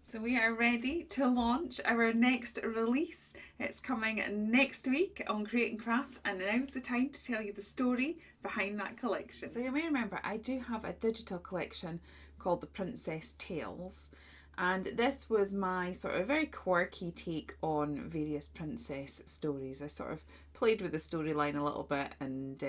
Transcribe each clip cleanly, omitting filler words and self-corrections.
So we are ready to launch our next release. It's coming next week on Create and Craft, and now's the time to tell you the story behind that collection. So you may remember I do have a digital collection called the Princess Tales, and this was my sort of very quirky take on various princess stories. I sort of played with the storyline a little bit and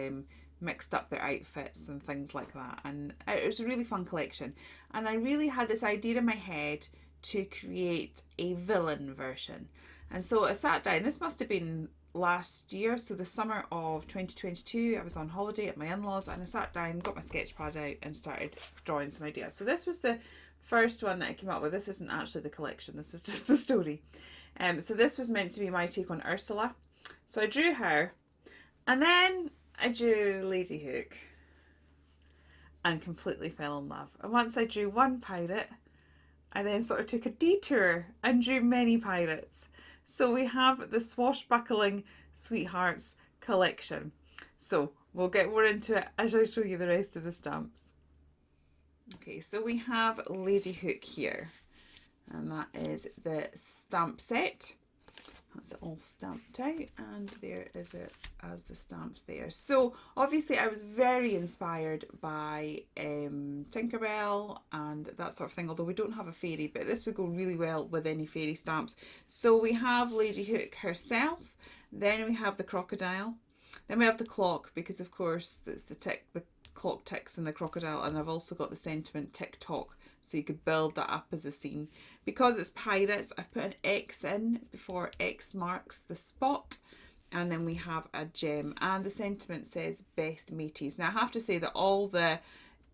mixed up their outfits and things like that, and it was a really fun collection. And I really had this idea in my head to create a villain version. And so I sat down, this must have been last year, so the summer of 2022, I was on holiday at my in-laws, and I sat down, got my sketch pad out and started drawing some ideas. So this was the first one that I came up with. This isn't actually the collection, this is just the story. So this was meant to be my take on Ursula. So I drew her, and then I drew Lady Hook and completely fell in love. And once I drew one pirate, I then sort of took a detour and drew many pirates. So we have the Swashbuckling Sweethearts collection. So we'll get more into it as I show you the rest of the stamps. Okay, so we have Lady Hook here, and that is the stamp set. That's it all stamped out, and there is it as the stamps there. So obviously I was very inspired by Tinkerbell and that sort of thing, although we don't have a fairy, but this would go really well with any fairy stamps. So we have Lady Hook herself, then we have the crocodile, then we have the clock, because of course it's the clock ticks and the crocodile, and I've also got the sentiment tick tock, so you could build that up as a scene. Because it's pirates, I've put an X in before X marks the spot, and then we have a gem, and the sentiment says best mateys. Now I have to say that all the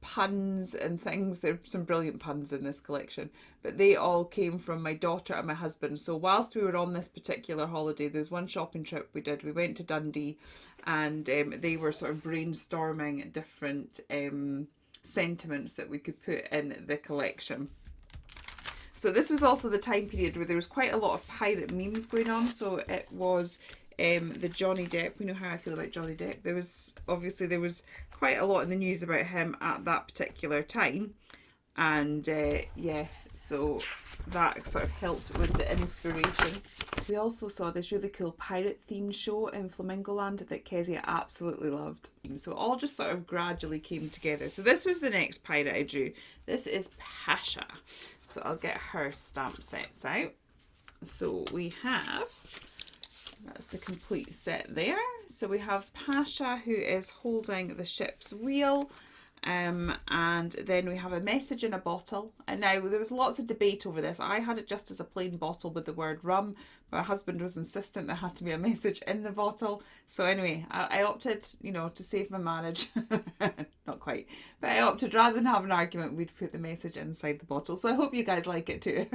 puns and things, there are some brilliant puns in this collection, but they all came from my daughter and my husband. So whilst we were on this particular holiday, there was one shopping trip we did. We went to Dundee, and they were sort of brainstorming different sentiments that we could put in the collection. So this was also the time period where there was quite a lot of pirate memes going on. So it was the Johnny Depp. We know how I feel about Johnny Depp. There was quite a lot in the news about him at that particular time, and yeah, so that sort of helped with the inspiration. We also saw this really cool pirate themed show in Flamingoland that Kezia absolutely loved. So it all just sort of gradually came together. So this was the next pirate I drew. This is Pasha. So I'll get her stamp sets out. So we have, that's the complete set there. So we have Pasha, who is holding the ship's wheel. And then we have a message in a bottle. And now there was lots of debate over this. I had it just as a plain bottle with the word rum. My husband was insistent there had to be a message in the bottle. So anyway, I opted, to save my marriage. Not quite. But I opted, rather than have an argument, we'd put the message inside the bottle. So I hope you guys like it too.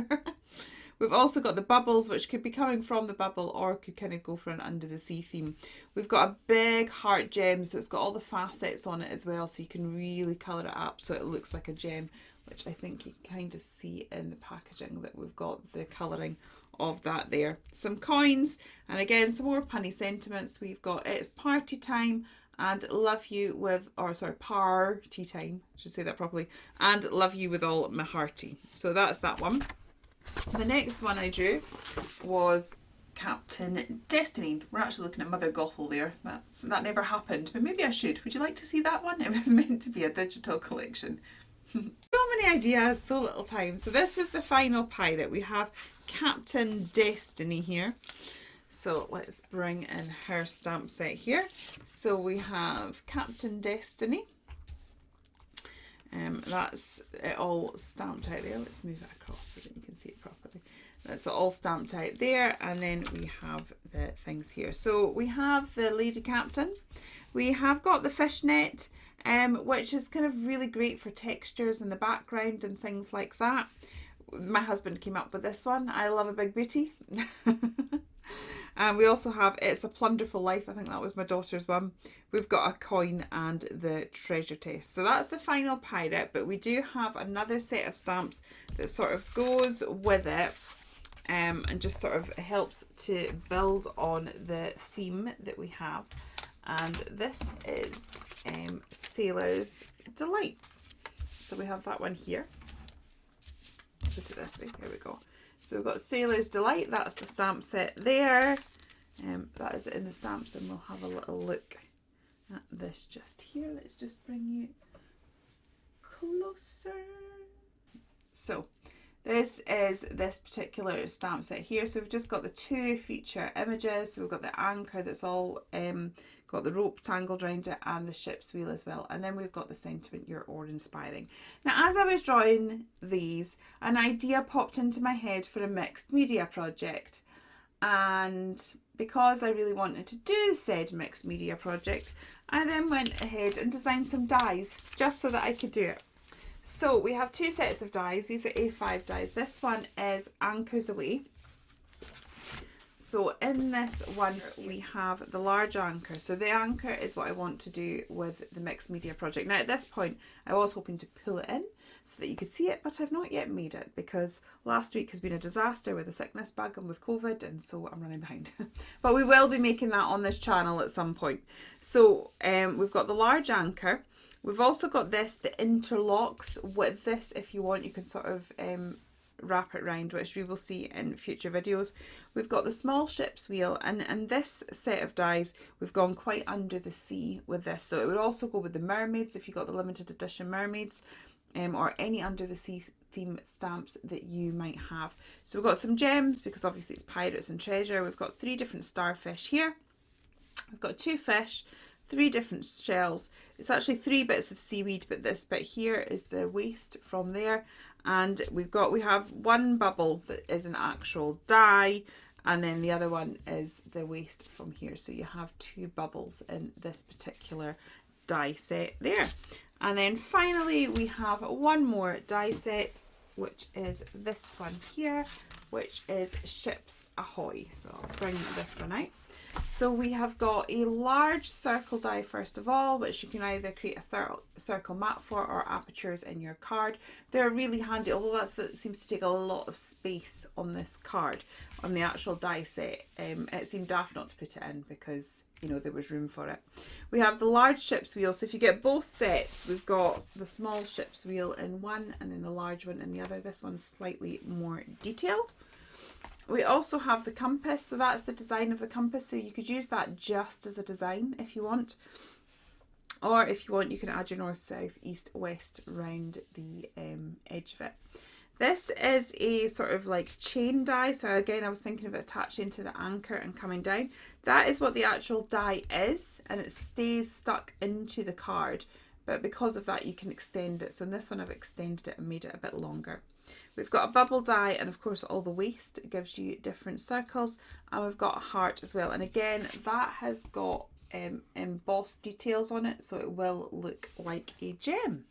We've also got the bubbles, which could be coming from the bubble or could kind of go for an under the sea theme. We've got a big heart gem, so it's got all the facets on it as well, so you can really colour it up so it looks like a gem, which I think you can kind of see in the packaging that we've got the colouring of that there. Some coins, and again some more punny sentiments. We've got it's party time and love you with, party time, I should say that properly, and love you with all my hearty. So that's that one. The next one I drew was Captain Destiny. We're actually looking at Mother Gothel there. That never happened, but maybe I should. Would you like to see that one? It was meant to be a digital collection. So many ideas, so little time. So this was the final pirate. We have Captain Destiny here. So let's bring in her stamp set here. So we have Captain Destiny. That's it all stamped out there. Let's move it across so that you can see it properly. That's all stamped out there, and then we have the things here. So we have the Lady Captain. We have got the fishnet, which is kind of really great for textures in the background and things like that. My husband came up with this one. I love a big booty. And we also have It's a Plunderful Life. I think that was my daughter's one. We've got a coin and the treasure chest. So that's the final pirate, but we do have another set of stamps that sort of goes with it, and just sort of helps to build on the theme that we have. And this is Sailor's Delight. So we have that one here. put it this way. Here we go. So we've got Sailor's Delight. That's the stamp set there. That is it in the stamps, and we'll have a little look at this just here. Let's just bring you closer. So this is this particular stamp set here. So we've just got the 2 feature images. So we've got the anchor that's all got the rope tangled around it, and the ship's wheel as well. And then we've got the sentiment, you're awe-inspiring. Now, as I was drawing these, an idea popped into my head for a mixed media project. And because I really wanted to do said mixed media project, I then went ahead and designed some dies just so that I could do it. So we have 2 sets of dies. These are A5 dies. This one is Anchors Away. So in this one we have the large anchor. So the anchor is what I want to do with the mixed media project. Now at this point I was hoping to pull it in so that you could see it, but I've not yet made it because last week has been a disaster with a sickness bug and with COVID, and so I'm running behind. But we will be making that on this channel at some point. So we've got the large anchor. We've also got this that interlocks with this. If you want, you can sort of wrap it round, which we will see in future videos. We've got the small ship's wheel, and this set of dies, we've gone quite under the sea with this. So it would also go with the mermaids if you got the limited edition mermaids, or any under the sea theme stamps that you might have. So we've got some gems because obviously it's pirates and treasure. We've got 3 different starfish here. We've got 2 fish, 3 different shells. It's actually 3 bits of seaweed, but this bit here is the waste from there. And we have 1 bubble that is an actual die, and then the other one is the waste from here. So you have 2 bubbles in this particular die set there. And then finally we have 1 more die set, which is this one here, which is Ships Ahoy. So I'll bring this one out. So we have got a large circle die first of all, which you can either create a circle map for or apertures in your card. They're really handy, although that seems to take a lot of space on this card, on the actual die set. It seemed daft not to put it in because, you know, there was room for it. We have the large ship's wheel. So if you get both sets, we've got the small ship's wheel in one and then the large one in the other. This one's slightly more detailed. We also have the compass, so that's the design of the compass, so you could use that just as a design if you want, or if you want you can add your north, south, east, west round the edge of it. This is a sort of like chain die, so again I was thinking of it attaching to the anchor and coming down. That is what the actual die is, and it stays stuck into the card, but because of that you can extend it. So in this one I've extended it and made it a bit longer. We've got a bubble die, and of course all the waste gives you different circles, and we've got a heart as well, and again that has got embossed details on it, so it will look like a gem.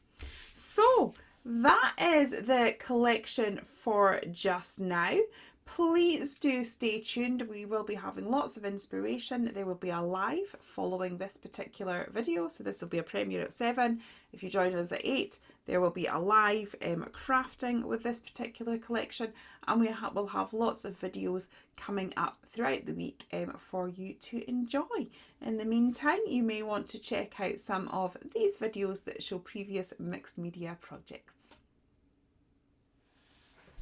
So that is the collection for just now. Please do stay tuned. We will be having lots of inspiration. There will be a live following this particular video. So this will be a premiere at 7. If you join us at 8, there will be a live crafting with this particular collection. And we will have lots of videos coming up throughout the week for you to enjoy. In the meantime, you may want to check out some of these videos that show previous mixed media projects.